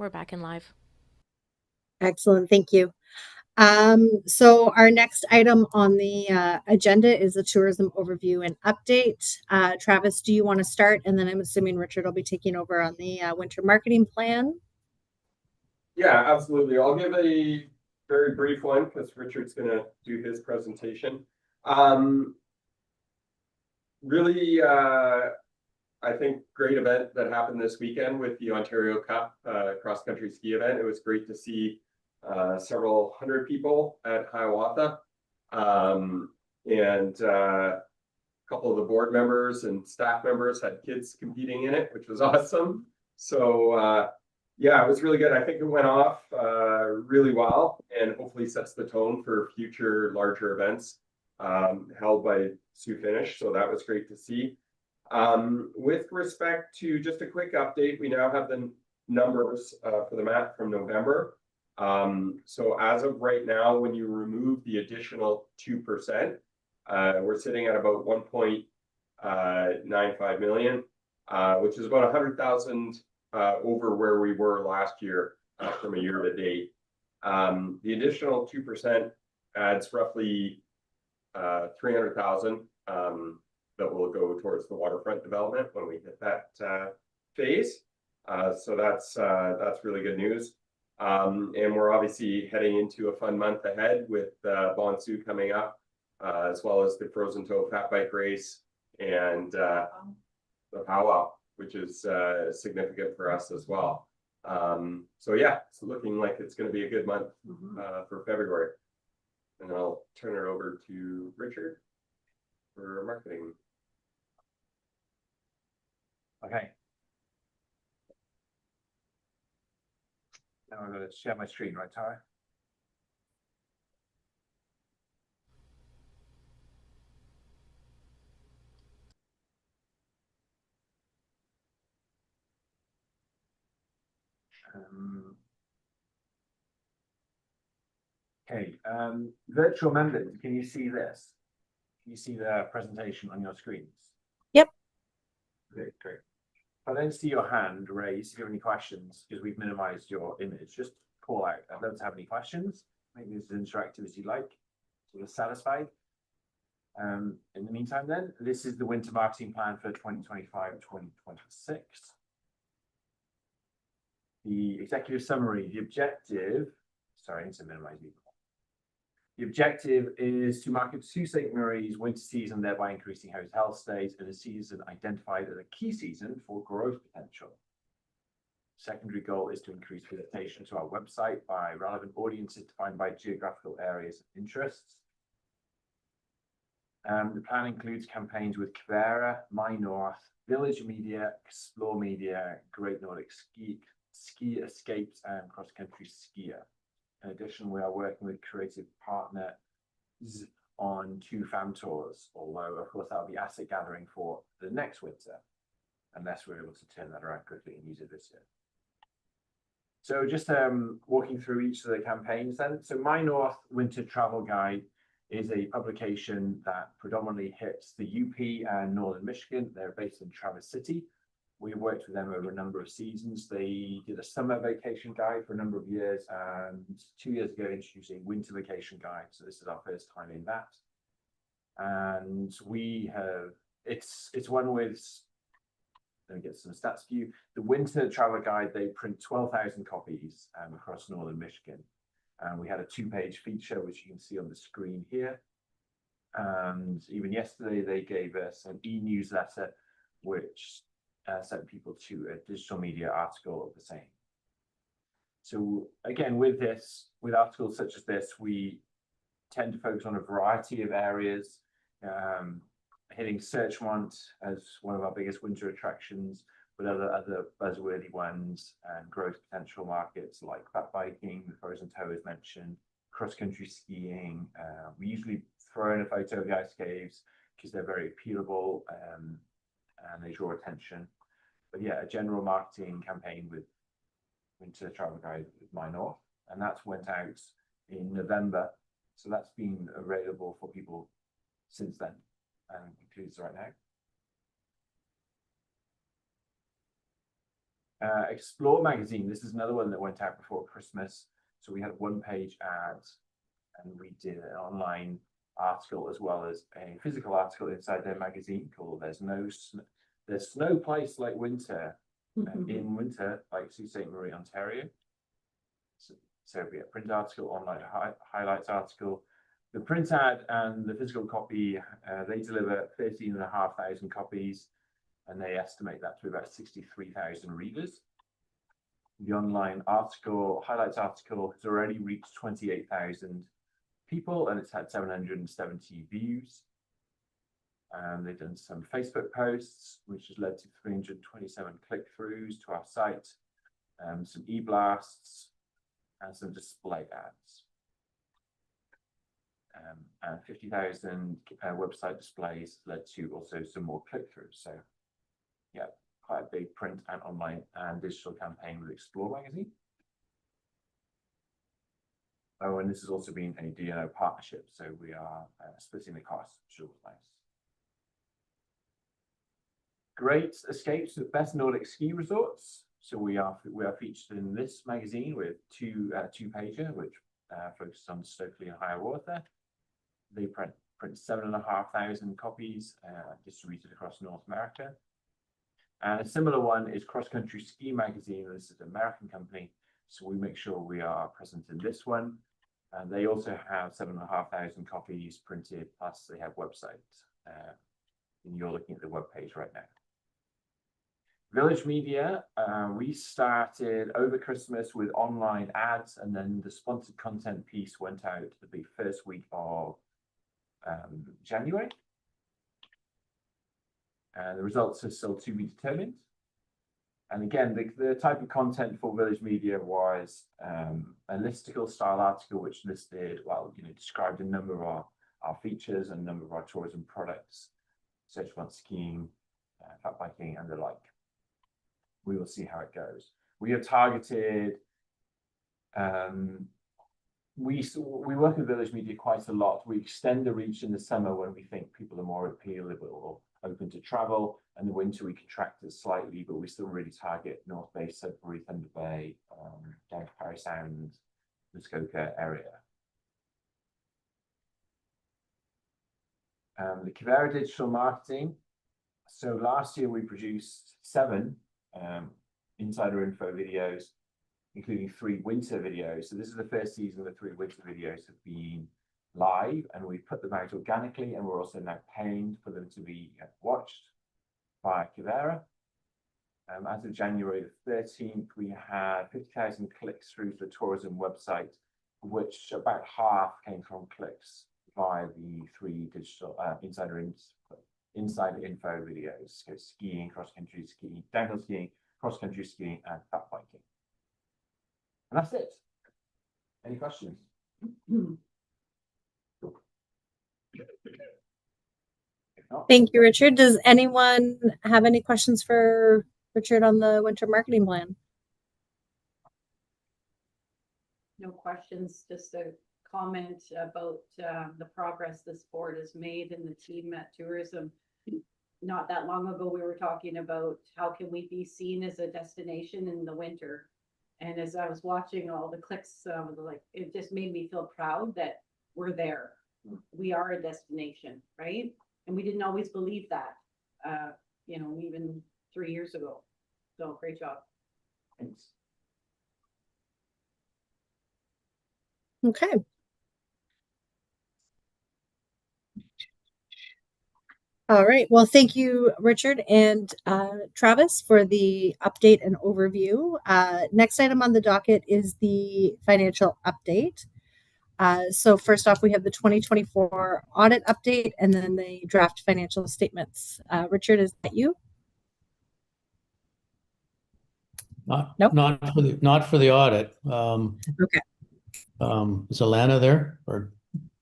we're back in live. Excellent, thank you. So our next item on the agenda is the tourism overview and update. Travis, do you want to start? And then I'm assuming Richard will be taking over on the winter marketing plan. Yeah, absolutely. I'll give a very brief one because Richard's going to do his presentation. Really, I think great event that happened this weekend with the Ontario Cup cross-country ski event. It was great to see several hundred people at Hiawatha, and a couple of the board members and staff members had kids competing in it, which was awesome. So yeah, it was really good. I think it went off really well and hopefully sets the tone for future larger events held by Sioux Finish. So that was great to see. With respect to just a quick update, we now have the numbers for the map from November. So as of right now, when you remove the additional 2%, we're sitting at about 1.95 million, which is about 100,000 over where we were last year from a year to date. The additional 2% adds roughly 300,000 that will go towards the waterfront development when we hit that phase. So that's really good news. And we're obviously heading into a fun month ahead with Bonsu coming up, as well as the Frozen Toe Fat Bike Race and the powwow, which is significant for us as well. So yeah, it's looking like it's going to be a good month for February. And I'll turn it over to Richard for marketing. Okay. Now I'm going to share my screen, right, Tara? Okay, virtual members, can you see this? Can you see the presentation on your screens? Yep. Okay, great. If I don't see your hand raised, if you have any questions, because we've minimized your image, just call out. I'd love to have any questions. Make this as interactive as you like. So you're satisfied. In the meantime, then, this is the winter marketing plan for 2025-2026. The executive summary, the objective, sorry, I need to minimize you. The objective is to market Sault Ste. Marie's winter season, thereby increasing hotel stays in a season identified as a key season for growth potential. Secondary goal is to increase visitation to our website by relevant audiences defined by geographical areas of interests. The plan includes campaigns with Kvera, My North, Village Media, Explore Media, Great Nordic Ski Escapes, and Cross Country Skier. In addition, we are working with creative partners on 2 fan tours, although of course that'll be asset gathering for the next winter, unless we're able to turn that around quickly and use it this year. So just walking through each of the campaigns then. So My North Winter Travel Guide is a publication that predominantly hits the UP and Northern Michigan. They're based in Traverse City. We've worked with them over a number of seasons. They did a summer vacation guide for a number of years, and 2 years ago introduced a winter vacation guide. So this is our first time in that. And we have, it's one with, let me get some stats for you. The winter travel guide, they print 12,000 copies across Northern Michigan. And we had a 2-page feature, which you can see on the screen here. And even yesterday, they gave us an e-newsletter, which sent people to a digital media article of the same. So again, with articles such as this, we tend to focus on a variety of areas, hitting Searchmont as one of our biggest winter attractions, with other buzzworthy ones and growth potential markets like fat biking, the Frozen Toe is mentioned, cross-country skiing. We usually throw in a photo of the ice caves because they're very appealable and they draw attention. But yeah, a general marketing campaign with Winter Travel Guide with My North, and that went out in November. So that's been available for people since then and includes right now. Explore magazine, this is another one that went out before Christmas. So we had 1-page ads, and we did an online article as well as a physical article inside their magazine called "There's no place like winter in winter, like Sault Ste. Marie, Ontario." So we have a print article, online highlights article. The print ad and the physical copy, they deliver 13,500 copies, and they estimate that to about 63,000 readers. The online article, highlights article, has already reached 28,000 people, and it's had 770 views. They've done some Facebook posts, which has led to 327 click-throughs to our site, some e-blasts, and some display ads. And 50,000 website displays led to also some more click-throughs. So yeah, quite a big print and online and digital campaign with Explore magazine. Oh, and this has also been a DNO partnership, so we are splitting the cost, which was nice. Great escapes with best Nordic ski resorts. So we are featured in this magazine with two-pager, which focuses on Stokely and Hiawatha. They print 7,500 copies distributed across North America. And a similar one is Cross Country Ski Magazine. This is an American company, so we make sure we are present in this one. And they also have 7,500 copies printed, plus they have websites. And you're looking at the web page right now. Village Media, we started over Christmas with online ads, and then the sponsored content piece went out the first week of January. And the results are still to be determined. And again, the type of content for Village Media was a listicle style article, which listed, well, described a number of our features and a number of our tourism products, such as skiing, fat biking, and the like. We will see how it goes. We have targeted, we work with Village Media quite a lot. We extend the reach in the summer when we think people are more appealable or open to travel. And the winter we contract it slightly, but we still really target North Bay, Sudbury, Thunder Bay, down to Parry Sound, Muskoka area. The Quivira digital marketing. So last year we produced 7 insider info videos, including 3 winter videos. So this is the first season the 3 winter videos have been live, and we put them out organically, and we're also now paying for them to be watched by Quivira. As of January the 13th, we had 50,000 clicks through the tourism website, which about half came from clicks via the 3 digital insider info videos. So skiing, cross-country skiing, downhill skiing, cross-country skiing, and fat biking. And that's it. Any questions? If not, Thank you, Richard. Does anyone have any questions for Richard on the winter marketing plan? No questions, just a comment about the progress this board has made and the team at tourism. Not that long ago, we were talking about how can we be seen as a destination in the winter. And as I was watching all the clicks, like it just made me feel proud that we're there. We are a destination, right? And we didn't always believe that, even 3 years ago. So great job. thanks. Okay. All right. Well, thank you, Richard and Travis, for the update and overview. Next item on the docket is the financial update. So first off, we have the 2024 audit update and then the draft financial statements. Richard, is that you? Nope. Not for the audit. Okay. Is Alana there or?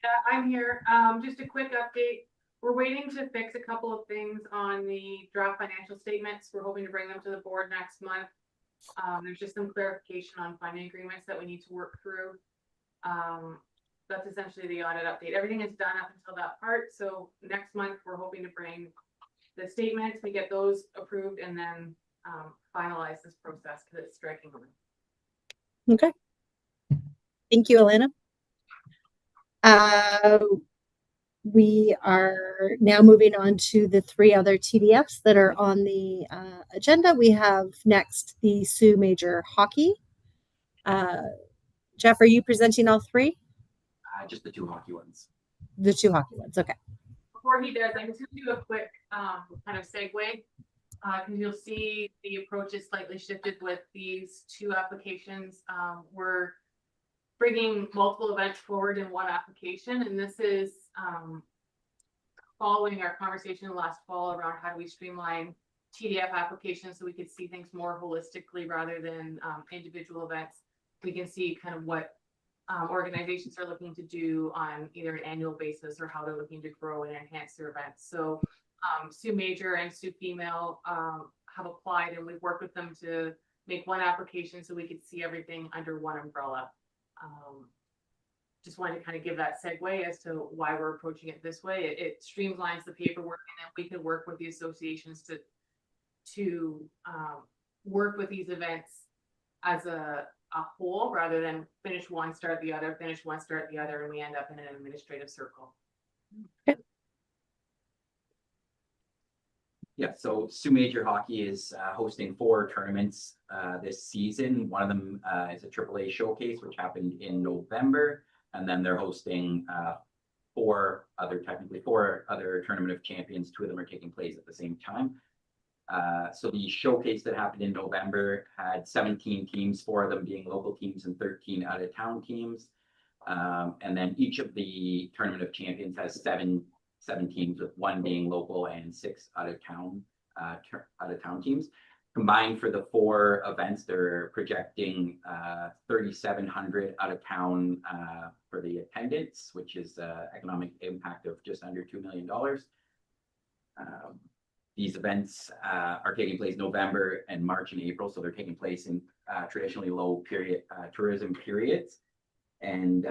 Yeah, I'm here. Just a quick update. We're waiting to fix a couple of things on the draft financial statements. We're hoping to bring them to the board next month. There's just some clarification on funding agreements that we need to work through. That's essentially the audit update. Everything is done up until that part. So next month, we're hoping to bring the statements, we get those approved, and then finalize this process because it's striking. Okay. Thank you, Alana. We are now moving on to the 3 other TDFs that are on the agenda. We have next the Sioux Major Hockey. Jeff, are you presenting all 3? Just the 2 hockey ones. The 2 hockey ones, okay. Before he does, I'm just gonna do a quick kind of segue. Because you'll see the approach is slightly shifted with these 2 applications. We're bringing multiple events forward in one application, and this is following our conversation last fall around how do we streamline TDF applications so we could see things more holistically rather than individual events. We can see kind of what organizations are looking to do on either an annual basis or how they're looking to grow and enhance their events. So Sioux Major and Sioux Female have applied, and we've worked with them to make one application so we could see everything under one umbrella. Just wanted to kind of give that segue as to why we're approaching it this way. It streamlines the paperwork, and then we can work with the associations to work with these events as a whole rather than finish one, start the other, finish one, start the other, and we end up in an administrative circle. Yeah, so Sioux Major Hockey is hosting 4 tournaments this season. One of them is a AAA showcase, which happened in November, and then they're hosting 4 other Tournament of Champions. 2 of them are taking place at the same time. So the showcase that happened in November had 17 teams, 4 of them being local teams and 13 out-of-town teams. And then each of the Tournament of Champions has 7 teams, with 1 being local and 6 out-of-town teams. Combined for the 4 events, they're projecting 3,700 out-of-town for the attendance, which is economic impact of just under $2 million. These events are taking place November and March and April, so they're taking place in traditionally low tourism periods. And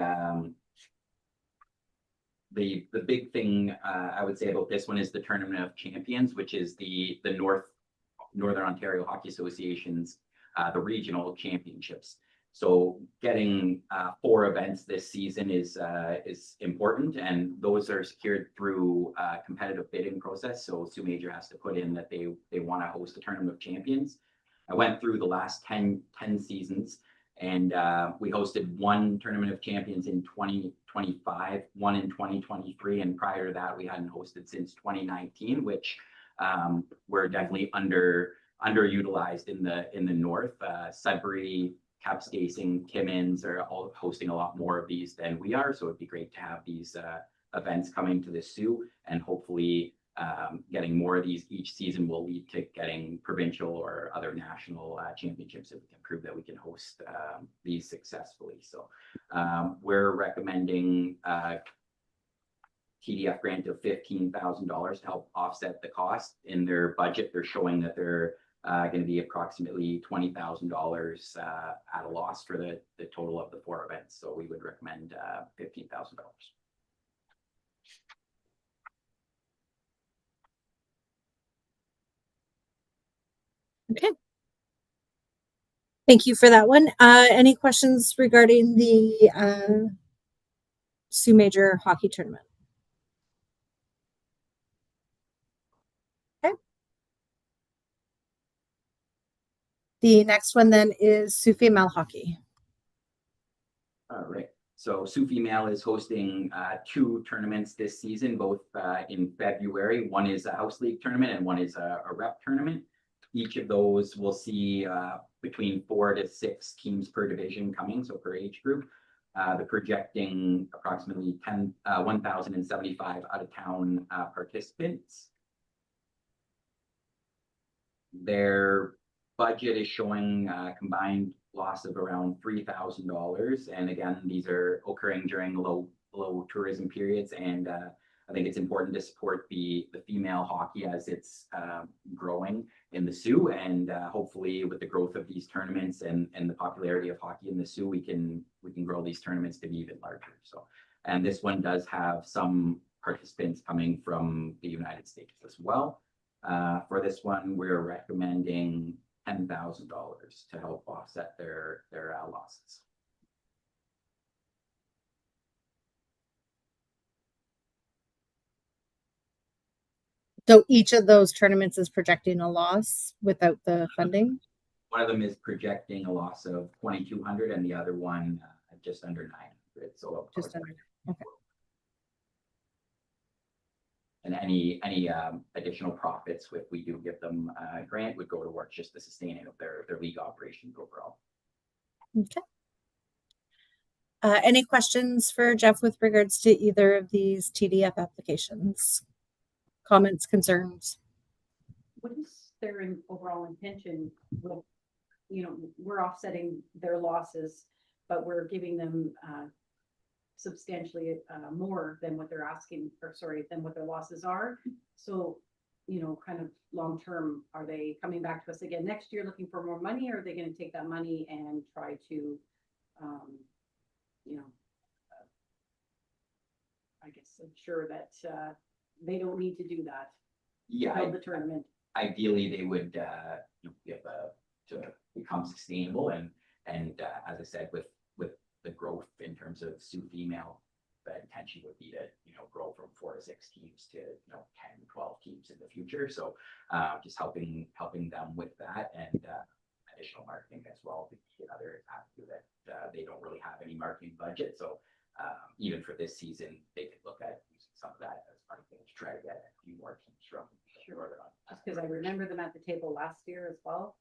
the big thing I would say about this one is the Tournament of Champions, which is the Northern Ontario Hockey Association's the regional championships. So getting 4 events this season is important, and those are secured through a competitive bidding process. So Sioux Major has to put in that they want to host the Tournament of Champions. I went through the last 10 seasons, and we hosted 1 Tournament of Champions in 2025, 1 in 2023, and prior to that we hadn't hosted since 2019, which we're definitely underutilized in the north. Sudbury, Kapuskasing, Timmins are all hosting a lot more of these than we are, so it'd be great to have these events coming to the Sioux, and hopefully getting more of these each season will lead to getting provincial or other national championships if we can prove that we can host these successfully. So we're recommending TDF grant of $15,000 to help offset the cost. In their budget, they're showing that they're going to be approximately $20,000 at a loss for the total of the 4 events. So we would recommend $15,000. Okay. Thank you for that one. Any questions regarding the Sioux Major Hockey Tournament? Okay. The next one then is Sioux Female Hockey. All right. So Sioux Female is hosting 2 tournaments this season, both in February. One is a house league tournament and one is a rep tournament. Each of those will see between 4 to 6 teams per division coming, so per age group. They're projecting approximately 1,075 out-of-town participants. Their budget is showing combined loss of around $3,000, and again, these are occurring during low tourism periods. And I think it's important to support the female hockey as it's growing in the Sioux, and hopefully with the growth of these tournaments and the popularity of hockey in the Sioux, we can grow these tournaments to be even larger. So, and this one does have some participants coming from the United States as well. For this one, we're recommending $10,000 to help offset their losses. So each of those tournaments is projecting a loss without the funding? One of them is projecting a loss of 2,200 and the other one just under 900. So Just under, okay. and any additional profits, if we do give them a grant, would go towards just the sustaining of their league operations overall. Okay. Any questions for Jeff with regards to either of these TDF applications? Comments, concerns? What is their overall intention? Well, you know, we're offsetting their losses, but we're giving them substantially more than what they're asking, or sorry, than what their losses are. So, you know, kind of long term, are they coming back to us again next year looking for more money, or are they going to take that money and try to, you know, I guess ensure that they don't need to do that, Yeah, build the tournament? ideally they would give to become sustainable and as I said, with the growth in terms of Sioux female, the intention would be to grow from 4 to 6 teams to 10, 12 teams in the future. So just helping them with that and additional marketing as well to be another avenue that they don't really have any marketing budget. So even for this season, they could look at using some of that as marketing to try to get a few more teams from Northern Ontario. Just because I remember them at the table last year as well.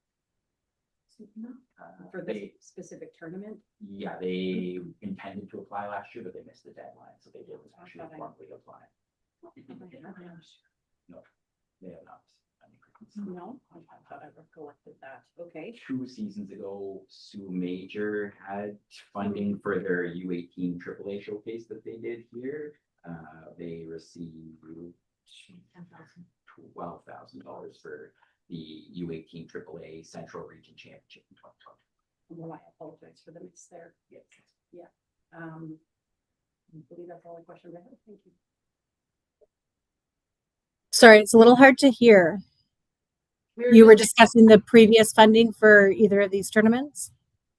For this specific tournament. Yeah, they intended to apply last year, but they missed the deadline, so they didn't actually formally apply. No, they have not. No, I thought I recollected that. Okay. 2 seasons ago, Sioux Major had funding for their U18 AAA showcase that they did here. They received $12,000 for the U18 AAA Central Region Championship in 2020. Well, I apologize for the mix there. Yes. Yeah. I believe that's all the questions I have. Thank you. Sorry, it's a little hard to hear. You were discussing the previous funding for either of these tournaments?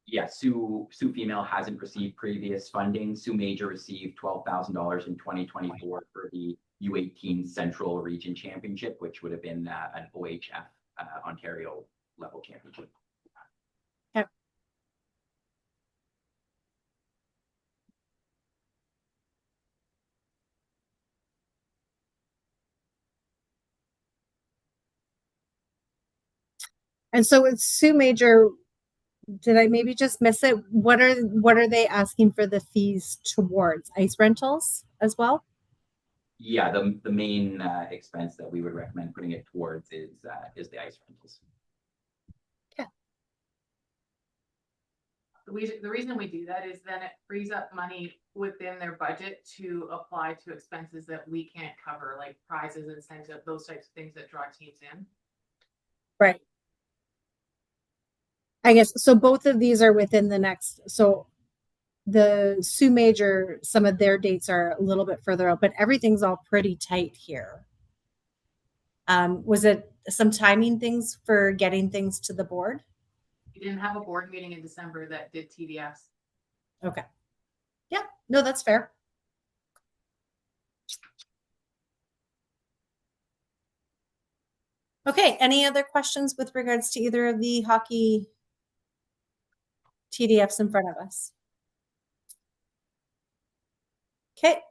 Yeah, Sioux female hasn't received previous funding. Sioux Major received $12,000 in 2024 for the U18 Central Region Championship, which would have been an OHF Ontario level championship. Okay. And so with Sioux Major, did I maybe just miss it? What are they asking for the fees towards? Ice rentals as well? Yeah, the main expense that we would recommend putting it towards is the ice rentals. The reason we do that is then it frees up money within their budget to apply to expenses that we can't cover, like prizes, incentives, those types of things that draw teams in. Right. I guess, so both of these are within the next, so the Sioux Major, some of their dates are a little bit further out, but everything's all pretty tight here. Was it some timing things for getting things to the board? We didn't have a board meeting in December that did TDS. Okay. Yeah, no, that's fair. Okay, any other questions with regards to either of the hockey TDFs in front of us? Okay,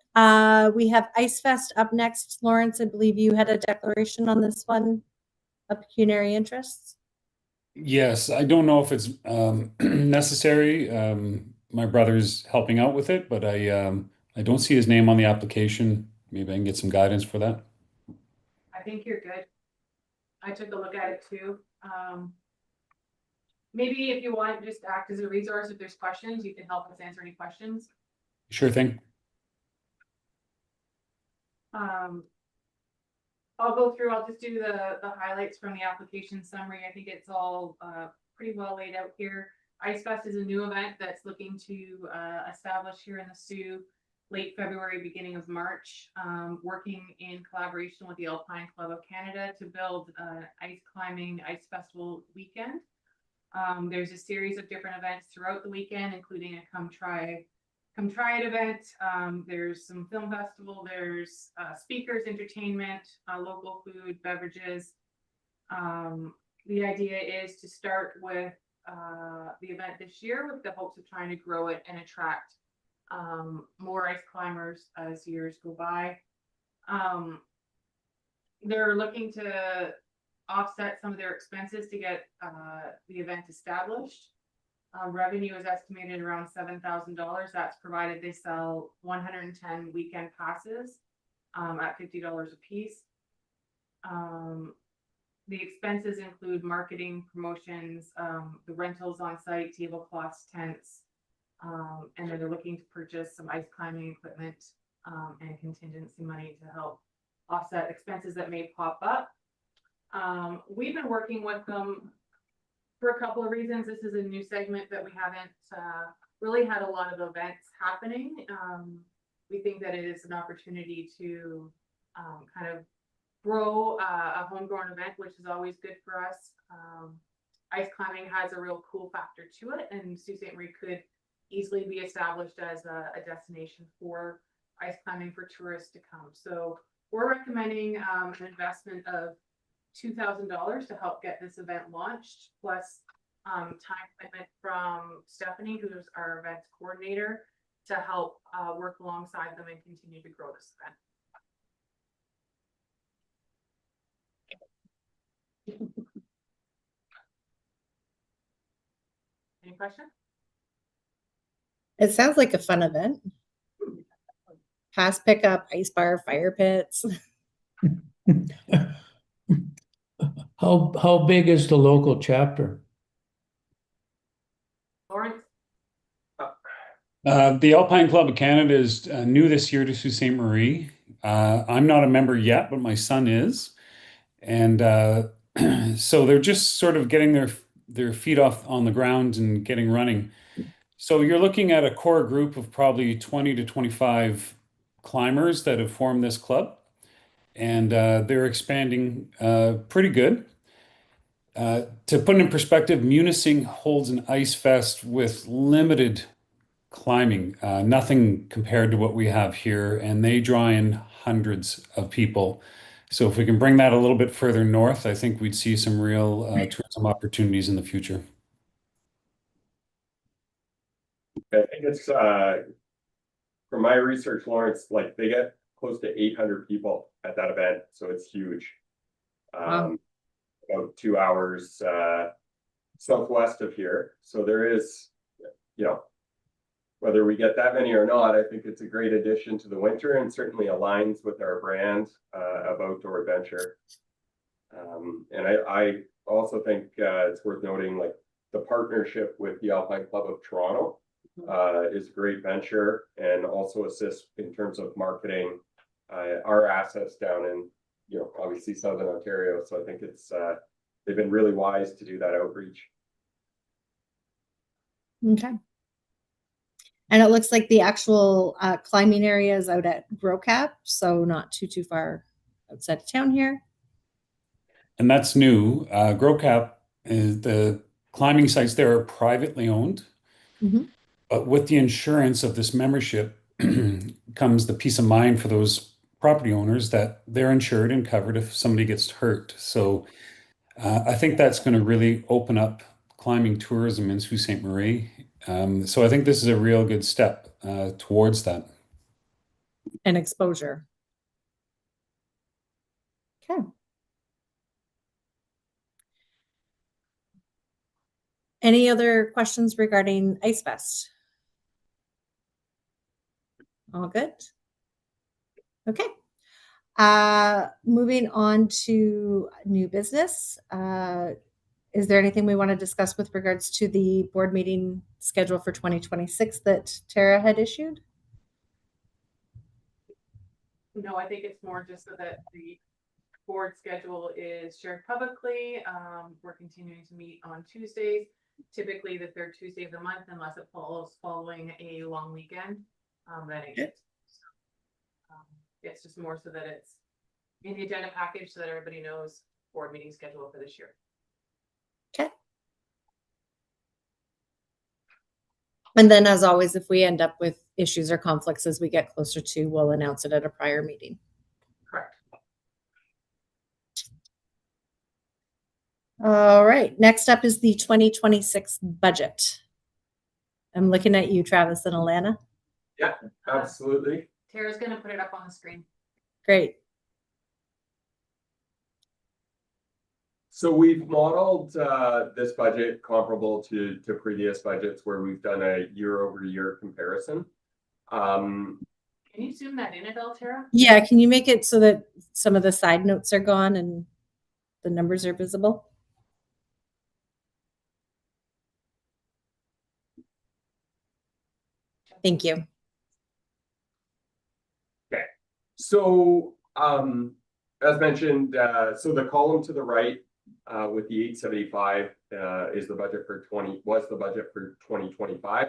we have Ice Fest up next. Lawrence, I believe you had a declaration on this one, of pecuniary interests. Yes, I don't know if it's necessary. My brother's helping out with it, but I don't see his name on the application. Maybe I can get some guidance for that. I think you're good. I took a look at it too. Maybe if you want, just act as a resource. If there's questions, you can help us answer any questions. Sure thing. I'll go through, I'll just do the highlights from the application summary. I think it's all pretty well laid out here. Ice Fest is a new event that's looking to establish here in the Sioux. late February, beginning of March, working in collaboration with the Alpine Club of Canada to build an ice climbing ice festival weekend. There's a series of different events throughout the weekend, including a come try it event. There's some film festival, there's speakers, entertainment, local food, beverages. The idea is to start with the event this year with the hopes of trying to grow it and attract more ice climbers as years go by. They're looking to offset some of their expenses to get the event established. Revenue is estimated around $7,000. That's provided they sell 110 weekend passes at $50 a piece. The expenses include marketing, promotions, the rentals on site, tablecloths, tents, and then they're looking to purchase some ice climbing equipment and contingency money to help offset expenses that may pop up. We've been working with them for a couple of reasons. This is a new segment that we haven't really had a lot of events happening. We think that it is an opportunity to kind of grow a homegrown event, which is always good for us. Ice climbing has a real cool factor to it, and Sault Ste. Marie could easily be established as a destination for ice climbing for tourists to come. So we're recommending an investment of $2,000 to help get this event launched, plus time commitment from Stephanie, who's our events coordinator, to help work alongside them and continue to grow this event. Any questions? It sounds like a fun event. Pass pickup, ice bar, fire pits. How big is the local chapter? Lawrence? The Alpine Club of Canada is new this year to Sault Ste. Marie. I'm not a member yet, but my son is. And so they're just sort of getting their feet off on the ground and getting running. So you're looking at a core group of probably 20 to 25 climbers that have formed this club. And they're expanding pretty good. To put it in perspective, Munising holds an ice fest with limited climbing, nothing compared to what we have here, and they draw in hundreds of people. So if we can bring that a little bit further north, I think we'd see some real tourism opportunities in the future. I think it's from my research, Lawrence, like they get close to 800 people at that event, so it's huge. Wow. About 2 hours southwest of here. So there is, you know, whether we get that many or not, I think it's a great addition to the winter and certainly aligns with our brand of outdoor adventure. And I also think it's worth noting, like the partnership with the Alpine Club of Toronto is a great venture and also assists in terms of marketing our assets down in, you know, obviously Southern Ontario. So I think it's they've been really wise to do that outreach. Okay. And it looks like the actual climbing area is out at Grocap, so not too far outside of town here. And that's new. Grocap is the climbing sites there are privately owned. Mm-hmm. But with the insurance of this membership comes the peace of mind for those property owners that they're insured and covered if somebody gets hurt. So I think that's going to really open up climbing tourism in Sault Ste. Marie. So I think this is a real good step towards that. And exposure. Okay. Any other questions regarding Ice Fest? All good? Okay. Moving on to new business. Is there anything we want to discuss with regards to the board meeting schedule for 2026 that Tara had issued? No, I think it's more just so that the board schedule is shared publicly. We're continuing to meet on Tuesdays, typically the third Tuesday of the month, unless it falls following a long weekend. Then it gets It's just more so that it's in the agenda package so that everybody knows board meeting schedule for this year. And then as always, if we end up with issues or conflicts as we get closer to, we'll announce it at a prior meeting. Correct. All right, next up is the 2026 budget. I'm looking at you, Travis and Alana. Absolutely. Tara's gonna put it up on the screen. Great. So we've modeled this budget comparable to previous budgets where we've done a year-over-year comparison. Can you zoom that in at all, Tara? Yeah, can you make it so that some of the side notes are gone and the numbers are visible? Thank you. So as mentioned, so the column to the right with the 875 is the budget for 2025.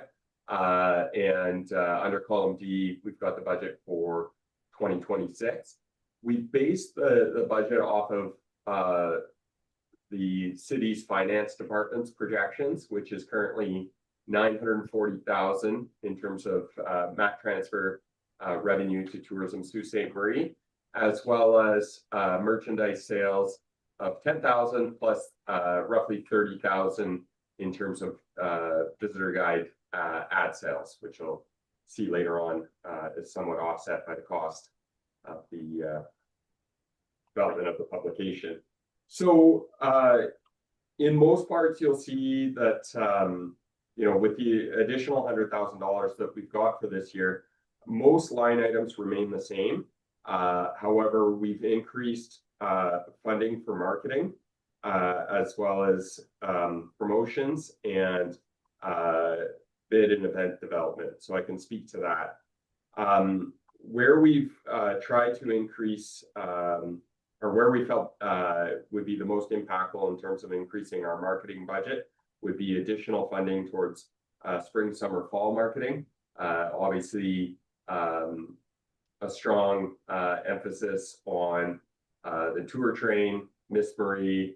And under column D, we've got the budget for 2026. We based the budget off of the city's finance department's projections, which is currently 940,000 in terms of MAC transfer revenue to Tourism Sault Ste. Marie, as well as merchandise sales of 10,000 plus roughly 30,000 in terms of visitor guide ad sales, which you'll see later on is somewhat offset by the cost of the development of the publication. So in most parts, you'll see that you know, with the additional $100,000 that we've got for this year, most line items remain the same. However, we've increased funding for marketing as well as promotions and bid and event development. So I can speak to that. Where we've tried to increase or where we felt would be the most impactful in terms of increasing our marketing budget would be additional funding towards spring, summer, fall marketing. Obviously, a strong emphasis on the tour train, Miss Marie,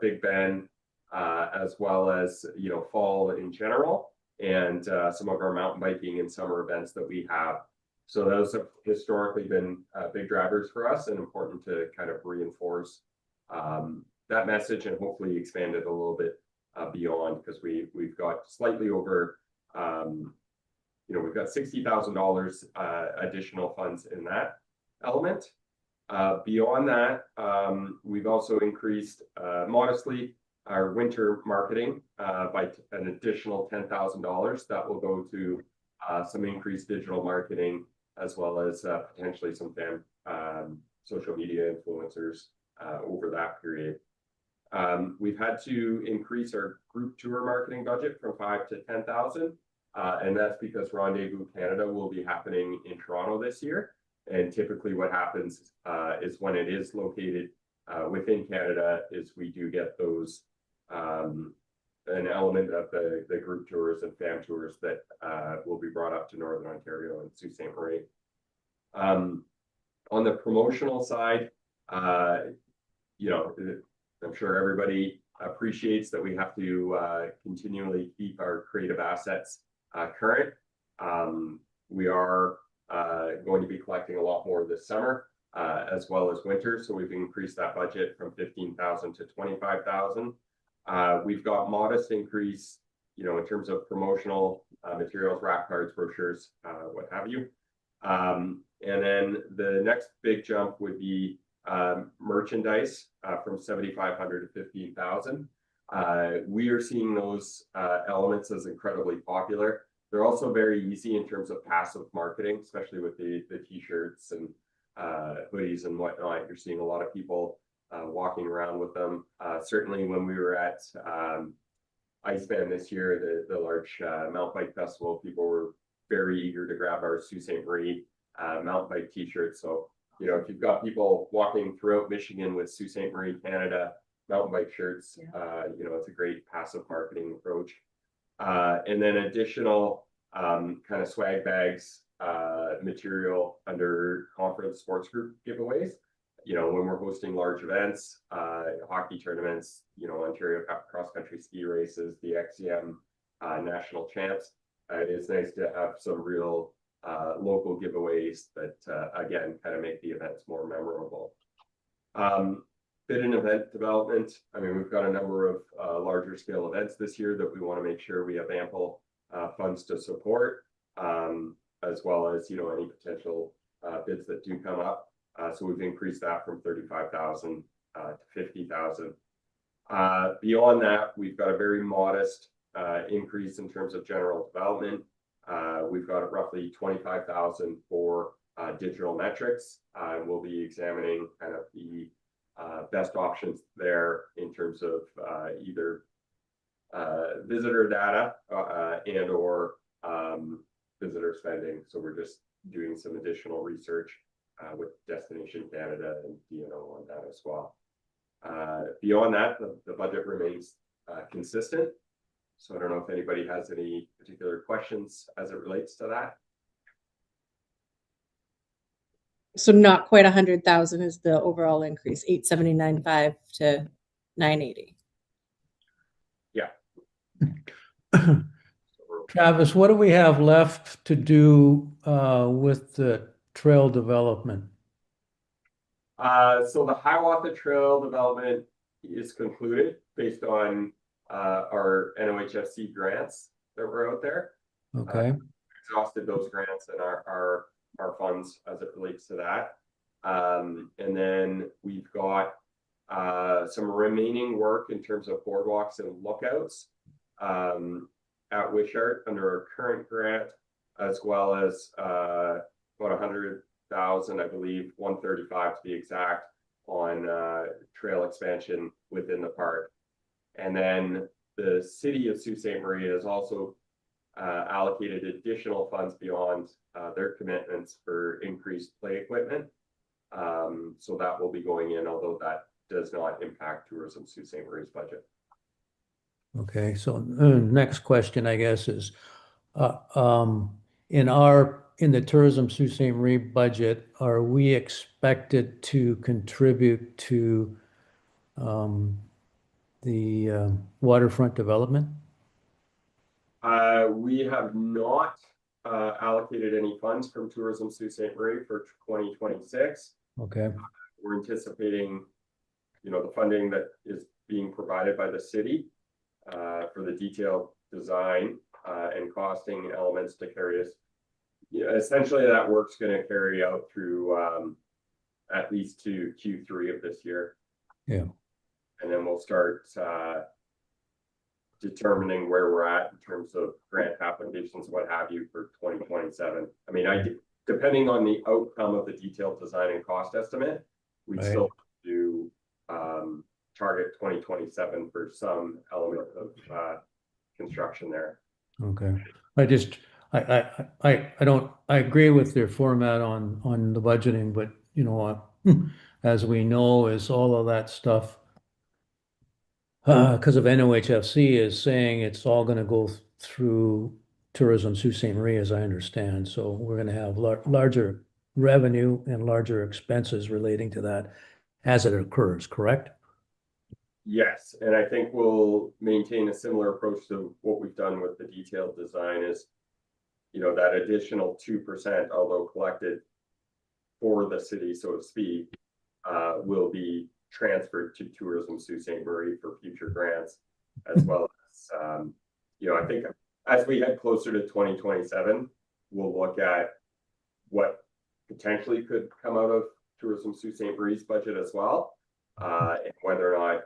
Big Ben, as well as, you know, fall in general, and some of our mountain biking and summer events that we have. So those have historically been big drivers for us and important to kind of reinforce that message and hopefully expand it a little bit beyond, because we've got slightly over, you know, we've got $60,000 additional funds in that element. Beyond that, we've also increased modestly our winter marketing by an additional $10,000 that will go to some increased digital marketing, as well as potentially some social media influencers over that period. We've had to increase our group tour marketing budget from 5 to 10,000, and that's because Rendezvous Canada will be happening in Toronto this year. And typically what happens is when it is located within Canada is we do get those an element of the group tours and fam tours that will be brought up to Northern Ontario and Sault Ste. Marie. On the promotional side, you know, I'm sure everybody appreciates that we have to continually keep our creative assets current. We are going to be collecting a lot more this summer as well as winter, so we've increased that budget from 15,000 to 25,000. We've got modest increase, you know, in terms of promotional materials, wrap cards, brochures, what have you. And then the next big jump would be merchandise from 7,500 to 15,000. We are seeing those elements as incredibly popular. They're also very easy in terms of passive marketing, especially with the t-shirts and hoodies and whatnot. You're seeing a lot of people walking around with them. Certainly when we were at Iceman this year, the large mountain bike festival, people were very eager to grab our Sault Ste. Marie mountain bike t-shirts. So, you know, if you've got people walking throughout Michigan with Sault Ste. Marie Canada mountain bike shirts, you know, it's a great passive marketing approach. And then additional kind of swag bags material under conference sports group giveaways. You know, when we're hosting large events, hockey tournaments, you know, Ontario cross-country ski races, the XCM national champs, it is nice to have some real local giveaways that, again, kind of make the events more memorable. Bid and event development. I mean, we've got a number of larger scale events this year that we want to make sure we have ample funds to support, as well as, you know, any potential bids that do come up. So we've increased that from 35,000 to 50,000. Beyond that, we've got a very modest increase in terms of general development. We've got roughly 25,000 for digital metrics. We'll be examining kind of the best options there in terms of either visitor data and or visitor spending. So we're just doing some additional research with Destination Canada and DNO on that as well. Beyond that, the budget remains consistent. So I don't know if anybody has any particular questions as it relates to that. So not quite 100,000 is the overall increase, 879.5 to 980. Travis, what do we have left to do with the trail development? So the Hiawatha Trail development is concluded based on our NOHFC grants that were out there. Okay. Exhausted those grants and our funds as it relates to that. And then we've got some remaining work in terms of boardwalks and lookouts at Wishart under our current grant, as well as about 100,000, I believe, 135 to be exact, on trail expansion within the park. And then the city of Sault Ste. Marie has also allocated additional funds beyond their commitments for increased play equipment. So that will be going in, although that does not impact Tourism Sault Ste. Marie's budget. Okay, so next question, I guess, is in the Tourism Sault Ste. Marie budget, are we expected to contribute to the waterfront development? We have not allocated any funds from Tourism Sault Ste. Marie for 2026. Okay. We're anticipating, you know, the funding that is being provided by the city for the detailed design and costing elements to carry us. You know, essentially, that work's going to carry out through at least to Q3 of this year. Yeah. And then we'll start determining where we're at in terms of grant applications, what have you, for 2027. I mean, depending on the outcome of the detailed design and cost estimate, we still do target 2027 for some element of construction there. Okay. I agree with their format on the budgeting, but you know, as we know, is all of that stuff because of NOHFC is saying it's all going to go through Tourism Sault Ste. Marie, as I understand. So we're going to have larger revenue and larger expenses relating to that as it occurs, correct? Yes, and I think we'll maintain a similar approach to what we've done with the detailed design is, you know, that additional 2%, although collected for the city, so to speak, will be transferred to Tourism Sault Ste. Marie for future grants, as well as, you know, I think as we head closer to 2027, we'll look at what potentially could come out of Tourism Sault Ste. Marie's budget as well, and whether or not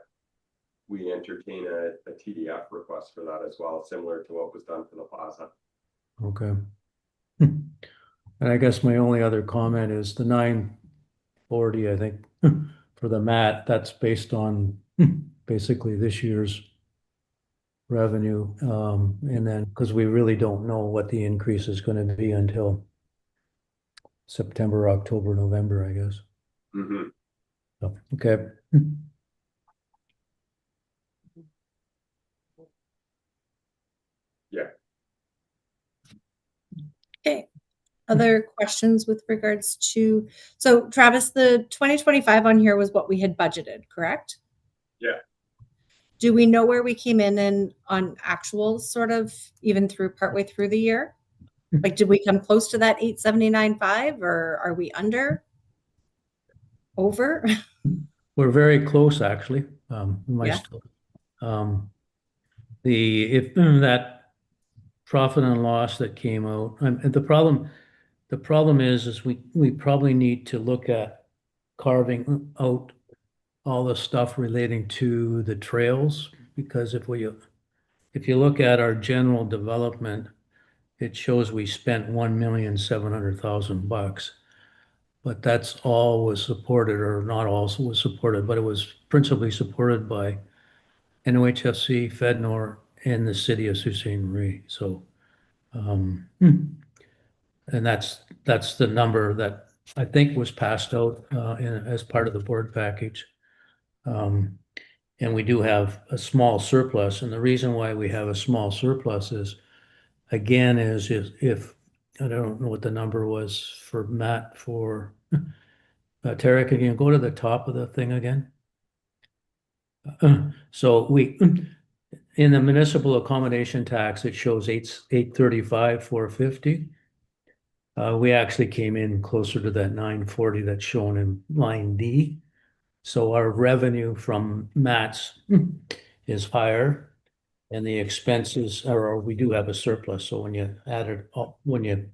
we entertain a TDF request for that as well, similar to what was done for the plaza. Okay. And I guess my only other comment is the 940, I think, for the mat, that's based on basically this year's revenue. And then, because we really don't know what the increase is going to be until September, October, November, I guess. Mm-hmm. So, okay. Yeah. Okay. other questions with regards to, so Travis, the 2025 on here was what we had budgeted, correct? Yeah. Do we know where we came in on actuals sort of even through partway through the year? Like, did we come close to that 879.5 or are we under? Over? We're very close, actually. My Yeah. still, if that profit and loss that came out, and the problem is we probably need to look at carving out all the stuff relating to the trails, because if you look at our general development, it shows we spent $1,700,000. But that's all was supported, or not all was supported, but it was principally supported by NOHFC, FedNor, and the city of Sault Ste. Marie. So, and that's the number that I think was passed out as part of the board package. And we do have a small surplus, and the reason why we have a small surplus is, again, is if I don't know what the number was for Matt for. Tara, can you go to the top of the thing again? So in the municipal accommodation tax, it shows 835,450. We actually came in closer to that 940 that's shown in line D. So our revenue from Matt's is higher, and the expenses or we do have a surplus. So when you add it up, when you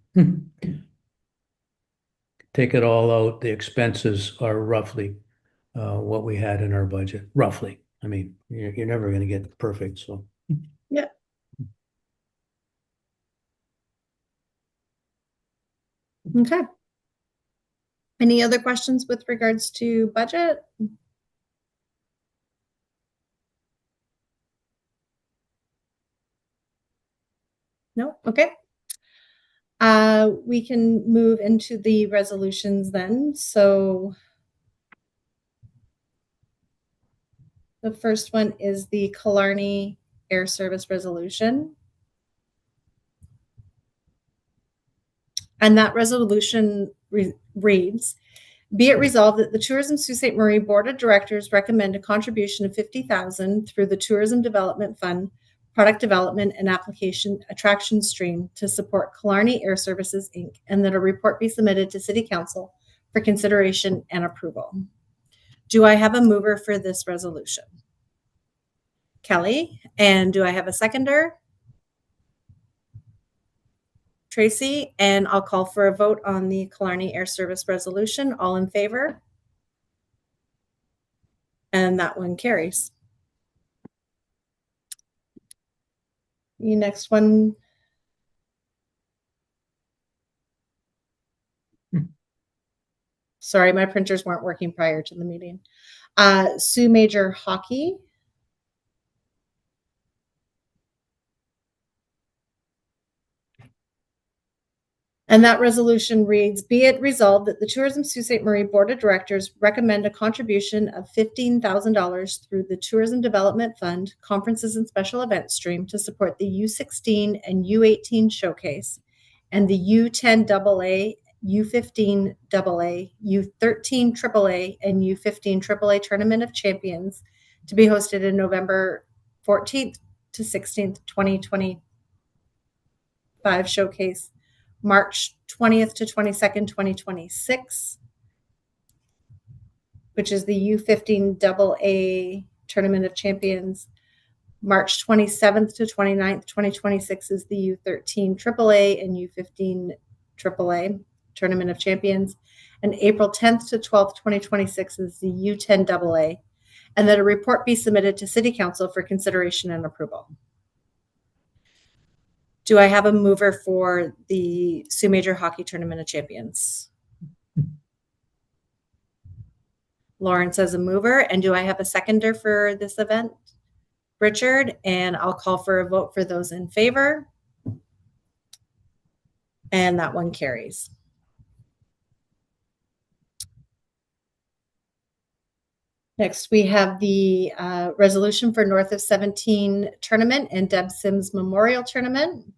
take it all out, the expenses are roughly what we had in our budget, roughly. I mean, you're never going to get perfect, so. Yeah. Okay. Any other questions with regards to budget? No? Okay. We can move into the resolutions then. So the first one is the Killarney Air Service Resolution. And that resolution reads, be it resolved that the Tourism Sault Ste. Marie Board of Directors recommend a contribution of $50,000 through the Tourism Development Fund, Product Development and Application Attraction Stream to support Killarney Air Services, Inc., and that a report be submitted to City Council for consideration and approval. Do I have a mover for this resolution? Kelly. And do I have a seconder? Tracy. And I'll call for a vote on the Killarney Air Service Resolution. All in favor? And that one carries. The next one. Sorry, my printers weren't working prior to the meeting. Sault Major Hockey. And that resolution reads, be it resolved that the Tourism Sault Ste. Marie Board of Directors recommend a contribution of $15,000 through the Tourism Development Fund, Conferences and Special Events Stream to support the U16 and U18 Showcase and the U10 AA, U15 AA, U13 AAA, and U15 AAA Tournament of Champions to be hosted in November 14th to 16th, 2025 Showcase, March 20th to 22nd, 2026, which is the U15 AA Tournament of Champions. March 27th to 29th, 2026 is the U13 AAA and U15 AAA Tournament of Champions. And April 10th to 12th, 2026 is the U10 AA. And that a report be submitted to City Council for consideration and approval. Do I have a mover for the Sault Major Hockey Tournament of Champions? Lawrence as a mover. And do I have a seconder for this event? Richard. And I'll call for a vote for those in favor. And that one carries. Next, we have the resolution for North of 17 Tournament and Deb Sims Memorial Tournament.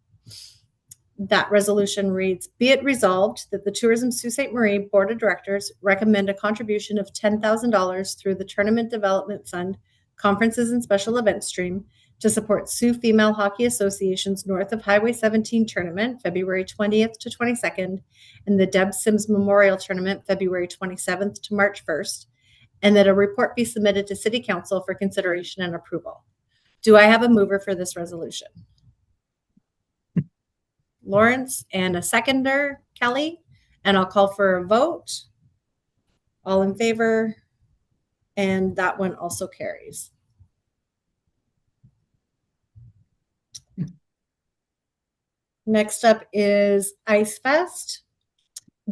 that resolution reads, be it resolved that the Tourism Sault Ste. Marie Board of Directors recommend a contribution of $10,000 through the Tournament Development Fund, Conferences and Special Events Stream to support Sioux Female Hockey Association's North of Highway 17 tournament, February 20th to 22nd, and the Deb Sims Memorial Tournament, February 27th to March 1st, and that a report be submitted to City Council for consideration and approval. Do I have a mover for this resolution? Lawrence, and a seconder, Kelly, and I'll call for a vote. All in favor, and that one also carries. Next up is Ice Fest.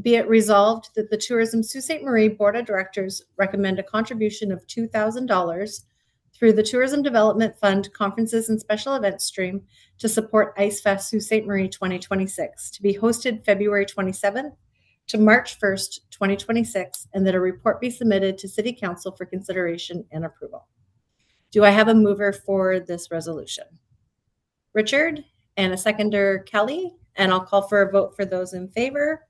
Be it resolved that the Tourism Sault Ste. Marie Board of Directors recommend a contribution of $2,000 through the Tourism Development Fund, Conferences and Special Events Stream to support Ice Fest Sault Ste. Marie 2026 to be hosted February 27th to March 1st, 2026, and that a report be submitted to City Council for consideration and approval. Do I have a mover for this resolution? Richard, and a seconder, Kelly, and I'll call for a vote for those in favor.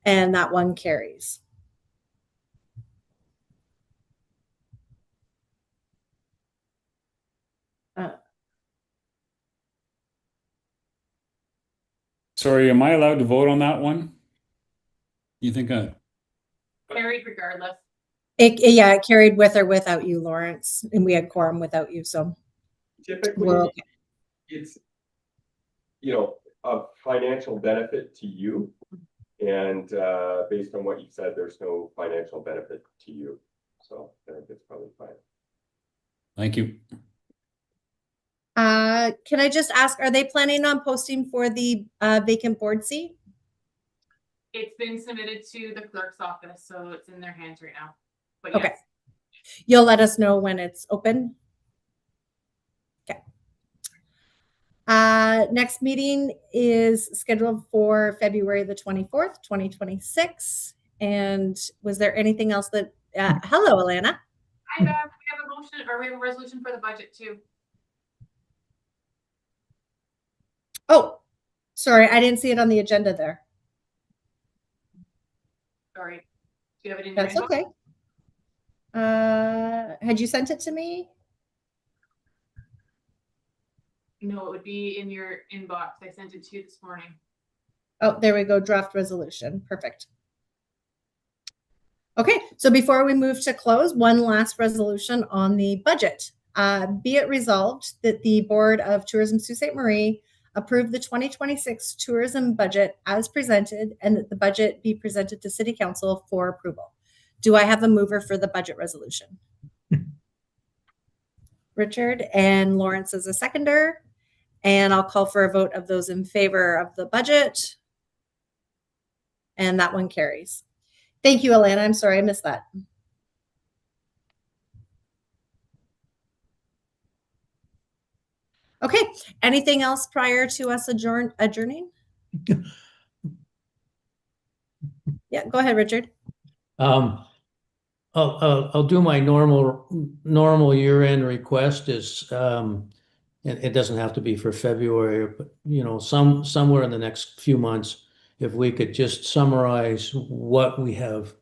And that one carries. Sorry, am I allowed to vote on that one? You think Carried regardless. It carried with or without you, Lawrence, and we had quorum without you, so Typically, we're okay. it's, you know, a financial benefit to you. And based on what you said, there's no financial benefit to you. So I think it's probably fine. Thank you. Can I just ask, are they planning on posting for the vacant board seat? It's been submitted to the clerk's office, so it's in their hands right now. But Okay. yes. You'll let us know when it's open? Okay. Next meeting is scheduled for February the 24th, 2026. And was there anything else that, hello, Alana. Hi, Bev. We have a motion, or we have a resolution for the budget too. Oh, sorry, I didn't see it on the agenda there. Sorry. Do you have it in your That's inbox? okay. Had you sent it to me? No, it would be in your inbox. I sent it to you this morning. Oh, there we go. Draft resolution. Perfect. Okay, so before we move to close, one last resolution on the budget. Be it resolved that the Board of Tourism Sault Ste. Marie approve the 2026 tourism budget as presented and that the budget be presented to City Council for approval. Do I have a mover for the budget resolution? Richard, and Lawrence is a seconder. And I'll call for a vote of those in favor of the budget. And that one carries. Thank you, Alana. I'm sorry I missed that. Okay, anything else prior to us adjourning? Yeah, go ahead, Richard. I'll do my normal year-end request is, it doesn't have to be for February, but you know, somewhere in the next few months, if we could just summarize what we have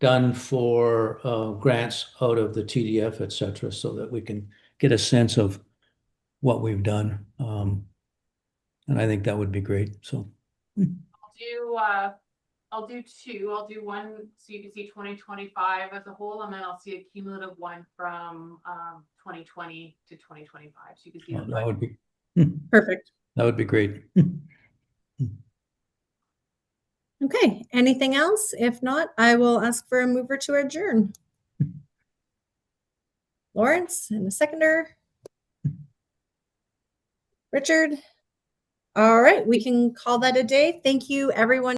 done for grants out of the TDF, et cetera, so that we can get a sense of what we've done. And I think that would be great. So I'll do two. I'll do one so you can see 2025 as a whole, and then I'll see a cumulative one from 2020 to 2025. So you can see that would be Perfect. that would be great. Okay, anything else? If not, I will ask for a mover to adjourn. Lawrence, and a seconder. Richard. All right, we can call that a day. Thank you, everyone.